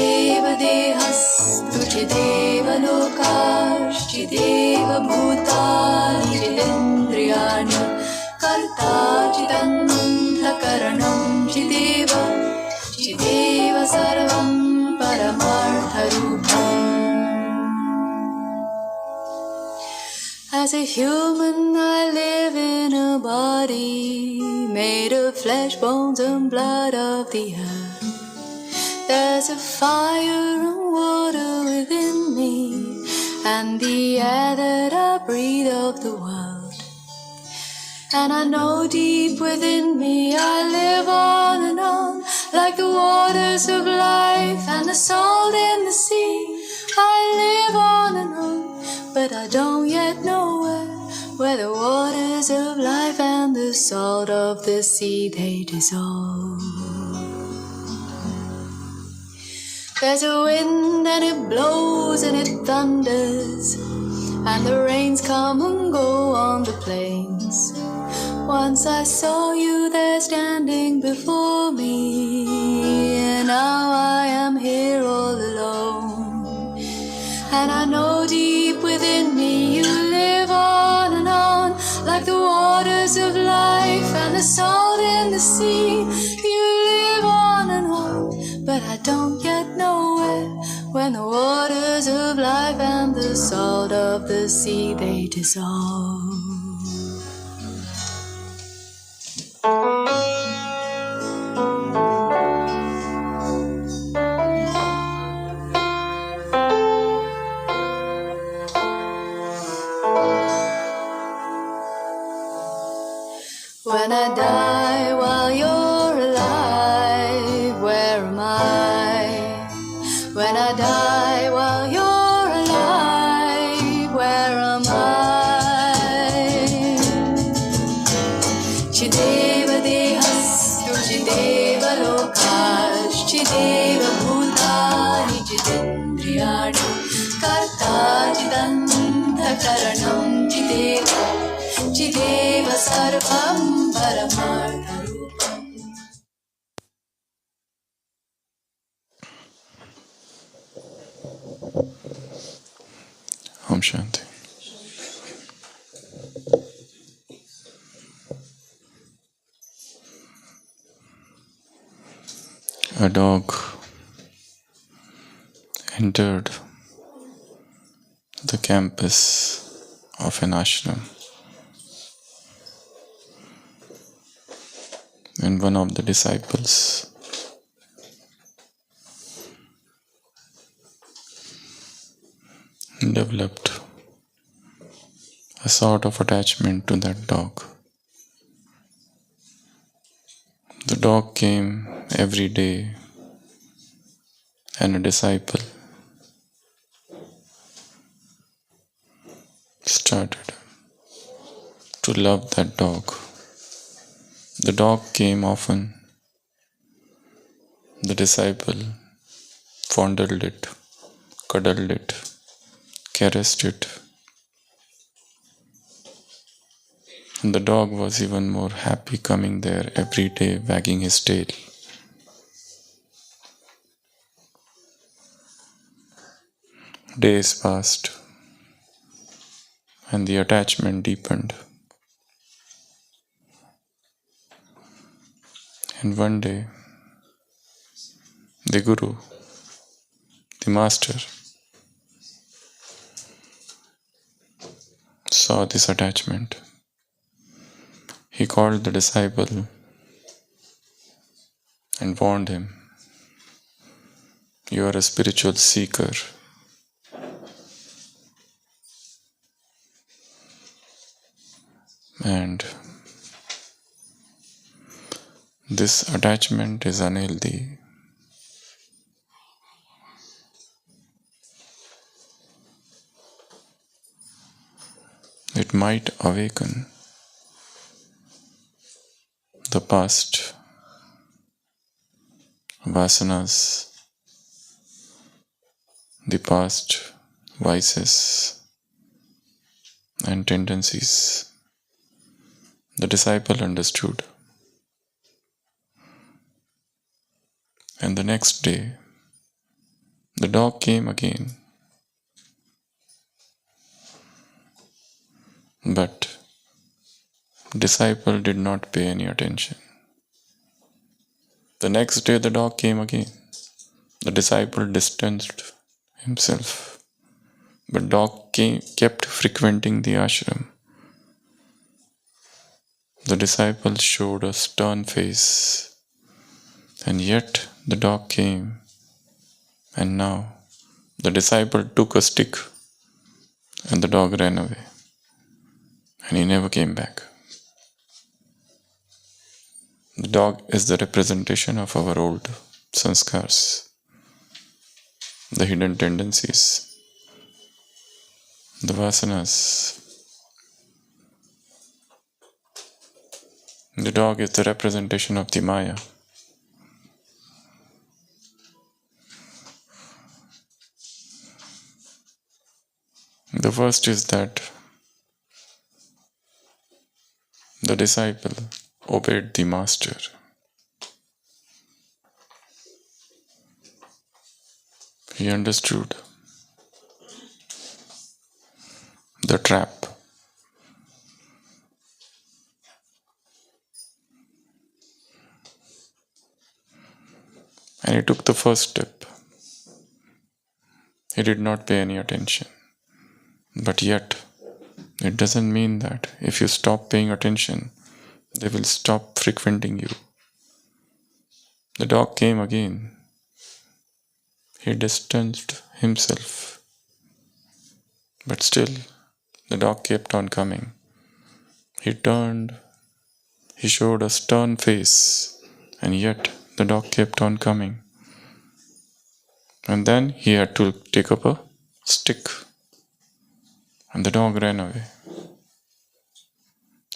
Chideva dehas, Chideva lokash, Chideva bhutani, Chidendriyani, Karta chidanta karanam, Chideva sarvam paramartha rupam. As a human I live in a body made of flesh, bones and blood of the earth. There's a fire and water within me, and the air that I breathe of the world. And I know deep within me I live on and on, like the waters of life and the salt in the sea. I live on and on, but I don't yet know where the waters of life and the salt of the sea they dissolve. There's a wind and it blows and it thunders, and the rains come and go on the plains. Once I saw you there standing before me, and now I am here all alone. And I know deep within me you live on and on, like the waters of life and the salt in the sea. You live on and on, but I don't yet know when the waters of life and the salt of the sea they dissolve. When I die while you're alive, where am I? When I die while you're alive, where am I? Chideva dehas, Chideva lokash, Chideva bhutani, Chidendriyani, Karta chidanta karanam, Chideva sarvam paramartha rupam. Om Shanti. A dog entered the campus of an ashram, and one of the disciples developed a sort of attachment to that dog. The dog came every day, and a disciple started to love that dog. The dog came often. The disciple fondled it, cuddled it, caressed it. And the dog was even more happy coming there every day, wagging his tail. Days passed, and the attachment deepened. And one day, the Guru, the Master, saw this attachment. He called the disciple and warned him, "You are a spiritual seeker. And this attachment is unhealthy. It might awaken the past vasanas, the past vices and tendencies." The disciple understood. And the next day, The dog came again, but disciple did not pay any attention. The next day the dog came again. The disciple distanced himself, but dog kept frequenting the ashram. The disciple showed a stern face, and yet the dog came, and now the disciple took a stick and the dog ran away, and he never came back. The dog is the representation of our old sanskars, the hidden tendencies, the vasanas. The dog is the representation of the Maya. The first is that the disciple obeyed the master. He understood the trap. And he took the first step. He did not pay any attention. But yet, it doesn't mean that if you stop paying attention, they will stop frequenting you. The dog came again. He distanced himself. But still, the dog kept on coming. He turned. He showed a stern face. And yet, the dog kept on coming. And then he had to take up a stick. And the dog ran away.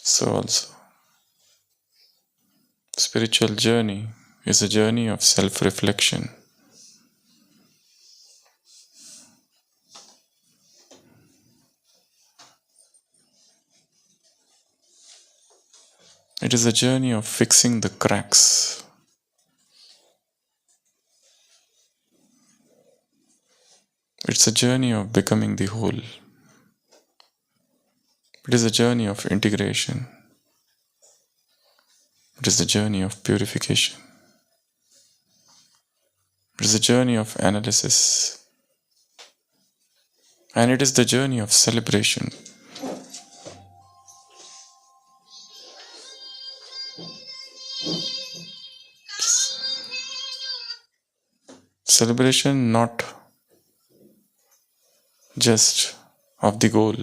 So also, spiritual journey is a journey of self-reflection. It is a journey of fixing the cracks. It's a journey of becoming the whole. It is a journey of integration. It is a journey of purification. It is a journey of analysis. And it is the journey of celebration. Celebration not just of the goal,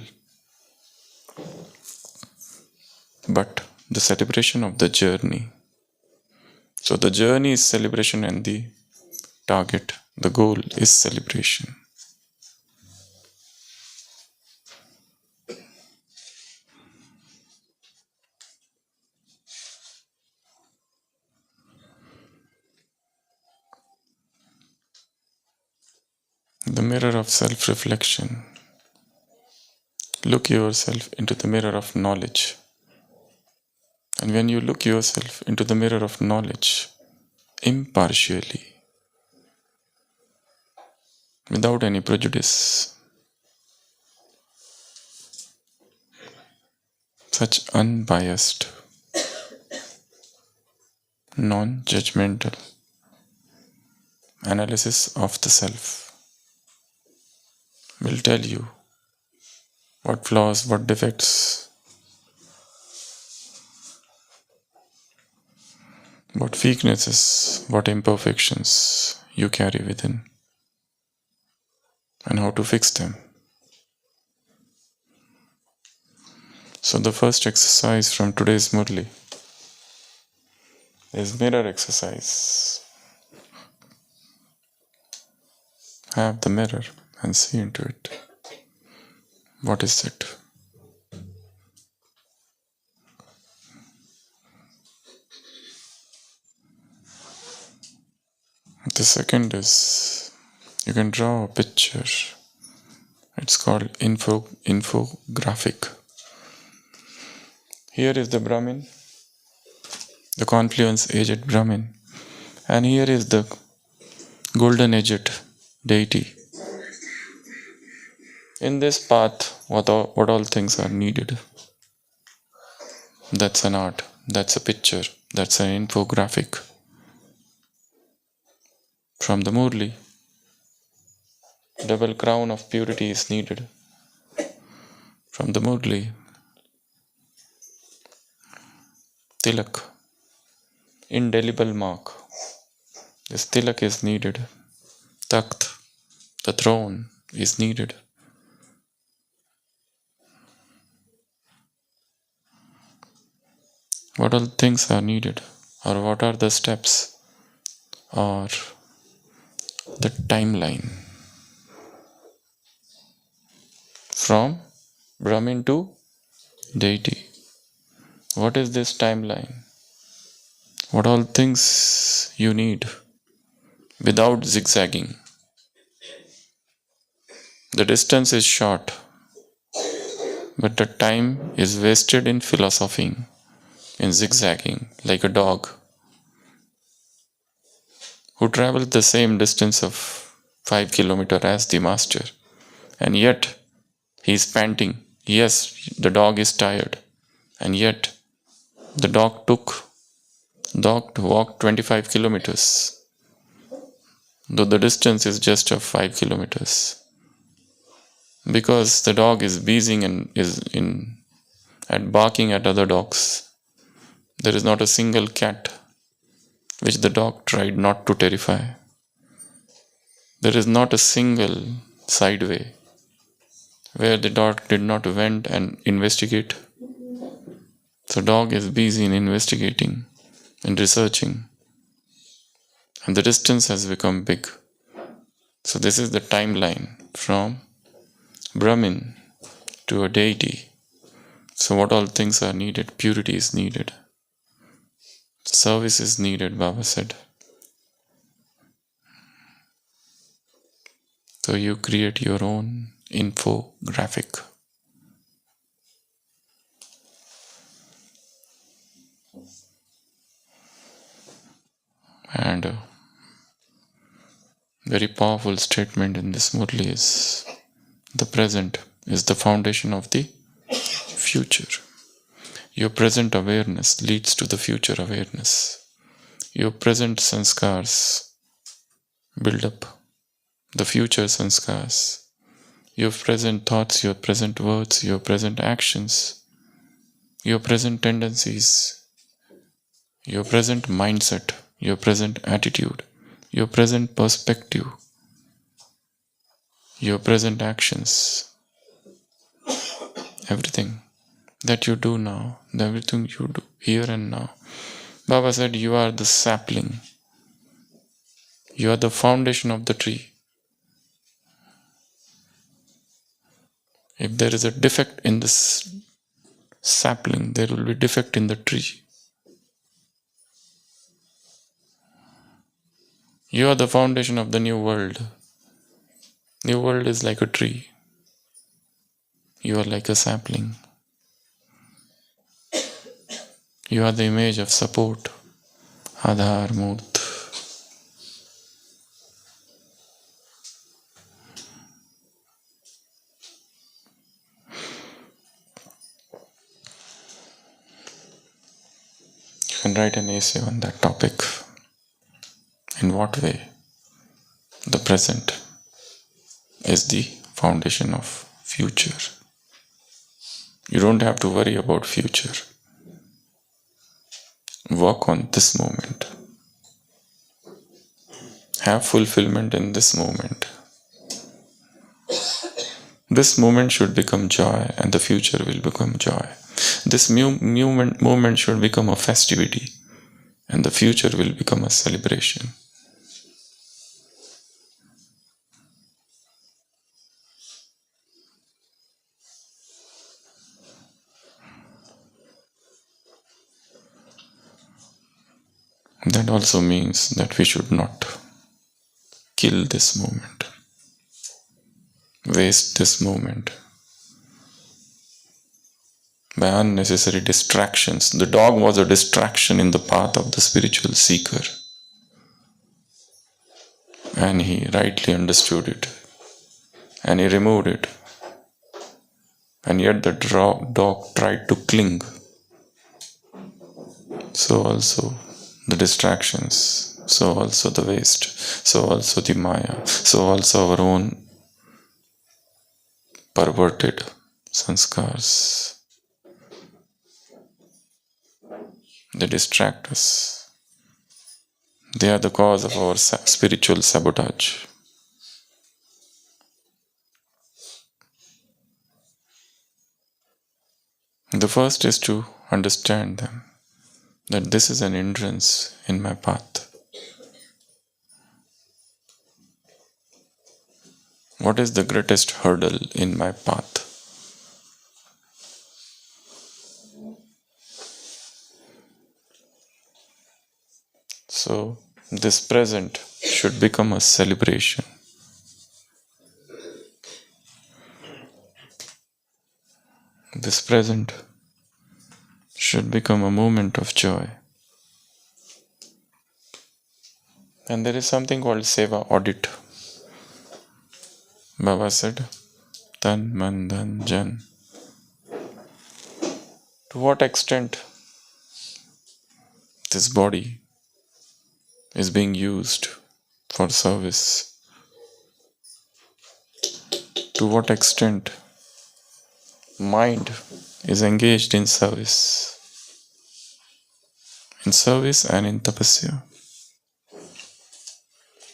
but the celebration of the journey. So the journey is celebration and the target, the goal is celebration. The mirror of self-reflection. Look yourself into the mirror of knowledge. And when you look yourself into the mirror of knowledge, impartially, without any prejudice, such unbiased, non-judgmental analysis of the self will tell you what flaws, what defects, what weaknesses, what imperfections you carry within, and how to fix them. So the first exercise from today's Murli is mirror exercise. Have the mirror and see into it. What is it? The second is you can draw a picture. It's called infographic. Here is the Brahmin, the confluence aged Brahmin, and here is the golden aged deity. In this path, what all things are needed? That's an art, that's a picture, that's an infographic. From the Murli, double crown of purity is needed. From the Murli, tilak, indelible mark. This tilak is needed. Takht, the throne, is needed. What all things are needed? Or what are the steps? Or the timeline? From Brahmin to deity. What is this timeline? What all things you need without zigzagging? The distance is short, but the time is wasted in philosophing, in zigzagging, like a dog who travels the same distance of 5 kilometers as the master, and yet he is panting. Yes, the dog is tired, and yet the dog walked 25 kilometers, though the distance is just of 5 kilometers. Because the dog is busy and at barking at other dogs. There is not a single cat which the dog tried not to terrify. There is not a single sideway where the dog did not went and investigate. So dog is busy in investigating and researching, and the distance has become big. So this is the timeline from Brahmin to a deity. So what all things are needed? Purity is needed. Service is needed, Baba said. So you create your own infographic. And a very powerful statement in this Murli is, the present is the foundation of the future. Your present awareness leads to the future awareness. Your present sanskars build up the future sanskars. Your present thoughts, your present words, your present actions, your present tendencies, your present mindset, your present attitude, your present perspective, your present actions, everything that you do now, everything you do here and now. Baba said, you are the sapling. You are the foundation of the tree. If there is a defect in this sapling, there will be defect in the tree. You are the foundation of the new world. New world is like a tree. You are like a sapling. You are the image of support, Adhar Murt. You can write an essay on that topic. In what way the present is the foundation of future. You don't have to worry about future. Work on this moment. Have fulfillment in this moment. This moment should become joy, and the future will become joy. This moment should become a festivity, and the future will become a celebration. That also means that we should not kill this moment, waste this moment by unnecessary distractions. The dog was a distraction in the path of the spiritual seeker. and he rightly understood it, and he removed it. And yet the dog tried to cling. So also the distractions, so also the waste, so also the Maya, so also our own perverted sanskars. They distract us. They are the cause of our spiritual sabotage. The first is to understand them, that this is an hindrance in my path. What is the greatest hurdle in my path? So, this present should become a celebration. This present should become a moment of joy. And there is something called Seva audit. Baba said, Tan, Man, Dhan, Jan. To what extent this body is being used for service? To what extent mind is engaged in service and in tapasya?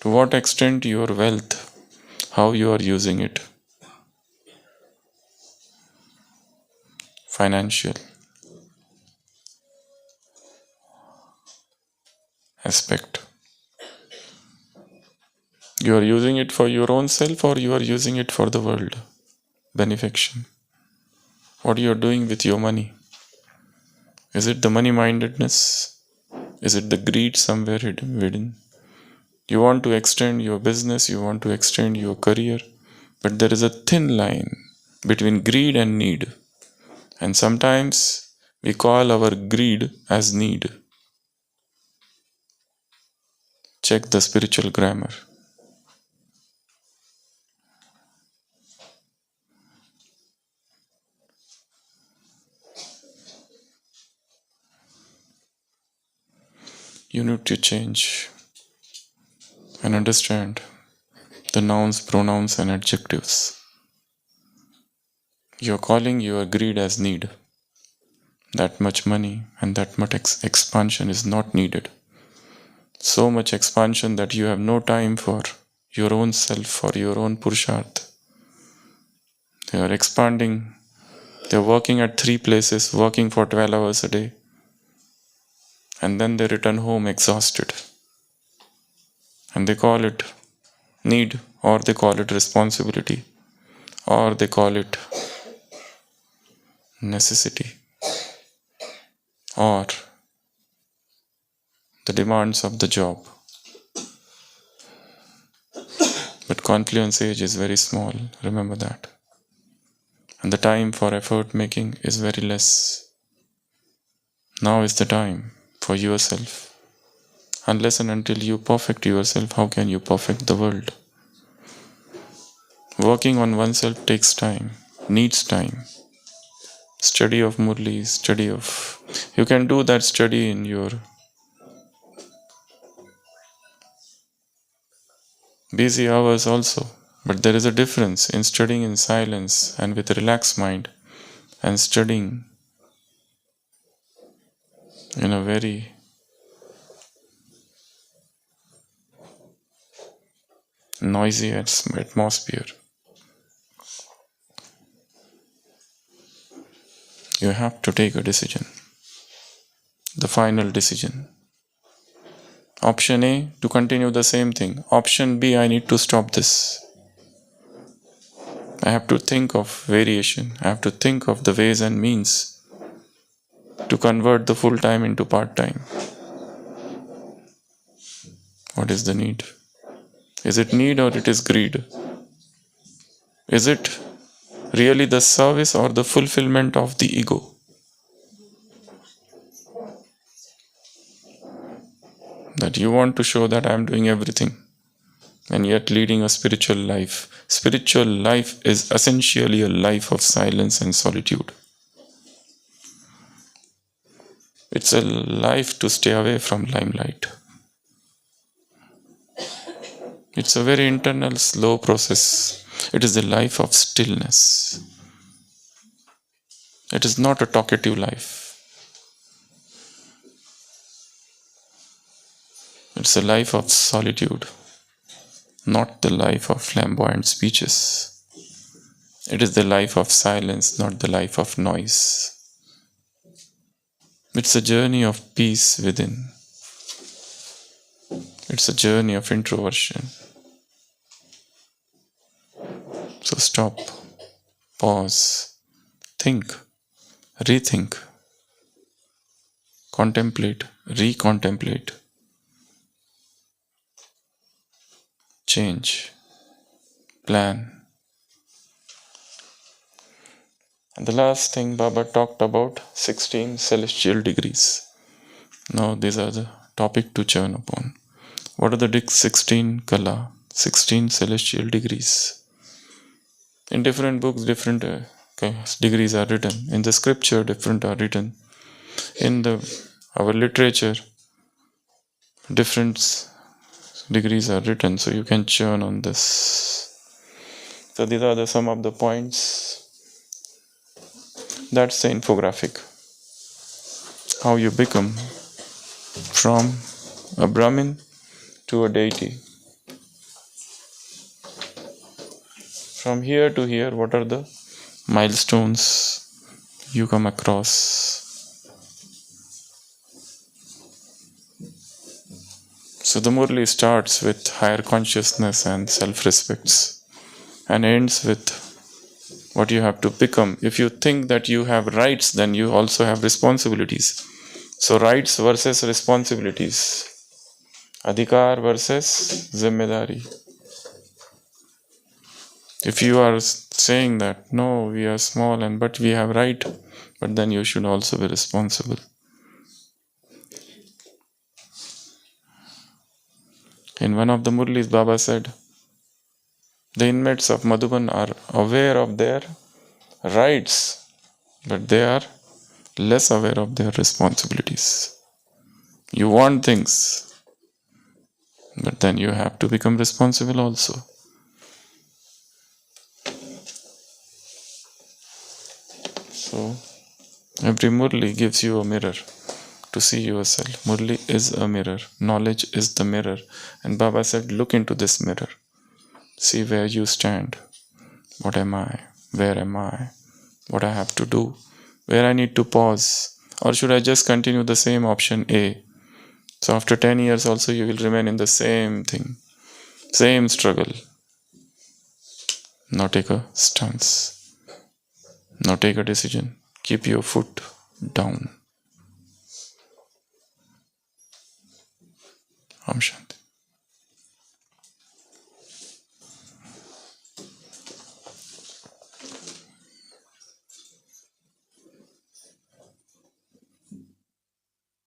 To what extent your wealth, how you are using it? Financial aspect. You are using it for your own self or you are using it for the world? Benefaction. What you are doing with your money? Is it the money-mindedness? Is it the greed somewhere hidden? You want to extend your business, you want to extend your career, but there is a thin line between greed and need. And sometimes we call our greed as need. Check the spiritual grammar. You need to change and understand the nouns, pronouns, and adjectives. You're calling your greed as need. That much money and that much expansion is not needed. So much expansion that you have no time for your own self, for your own purusharth. They are expanding. They are working at 3 places, working for 12 hours a day. And then they return home exhausted. And they call it need, or they call it responsibility, or they call it necessity, or the demands of the job. But confluence age is very small, remember that. And the time for effort making is very less. Now is the time for yourself. Unless and until you perfect yourself, how can you perfect the world? Working on oneself takes time, needs time. Study of Murlis, you can do that study in your busy hours also. But there is a difference in studying in silence and with a relaxed mind and studying in a very noisy atmosphere. You have to take a decision. The final decision. Option A, to continue the same thing. Option B, I need to stop this. I have to think of variation. I have to think of the ways and means to convert the full-time into part-time. What is the need? Is it need or it is greed? Is it really the service or the fulfillment of the ego? That you want to show that I am doing everything. and yet leading a spiritual life. Spiritual life is essentially a life of silence and solitude. It's a life to stay away from limelight. It's a very internal, slow process. It is the life of stillness. It is not a talkative life. It's a life of solitude, not the life of flamboyant speeches. It is the life of silence, not the life of noise. It's a journey of peace within. It's a journey of introversion. So stop, pause, think, rethink, contemplate, recontemplate, change, plan. And the last thing Baba talked about 16 celestial degrees. Now these are the topic to churn upon. What are the 16 kala, 16 celestial degrees? In different books, different degrees are written. In the scripture, different are written. In our literature, different degrees are written. So you can churn on this. So these are some of the points. That's the infographic. How you become from a Brahmin to a deity. From here to here, what are the milestones you come across? So the Murli starts with higher consciousness and self-respects and ends with what you have to become. If you think that you have rights, then you also have responsibilities. So rights versus responsibilities. Adhikar versus zimmedari. If you are saying that, no, we are small but we have right, but then you should also be responsible. In one of the Murlis, Baba said, the inmates of Madhuban are aware of their rights, but they are less aware of their responsibilities. You want things, but then you have to become responsible also. So, every Murli gives you a mirror to see yourself. Murli is a mirror. Knowledge is the mirror. And Baba said, look into this mirror. See where you stand. What am I? Where am I? What I have to do? Where I need to pause? Or should I just continue the same option A? So after 10 years also you will remain in the same thing. Same struggle. Now take a stance. Now take a decision. Keep your foot down. Om Shanti.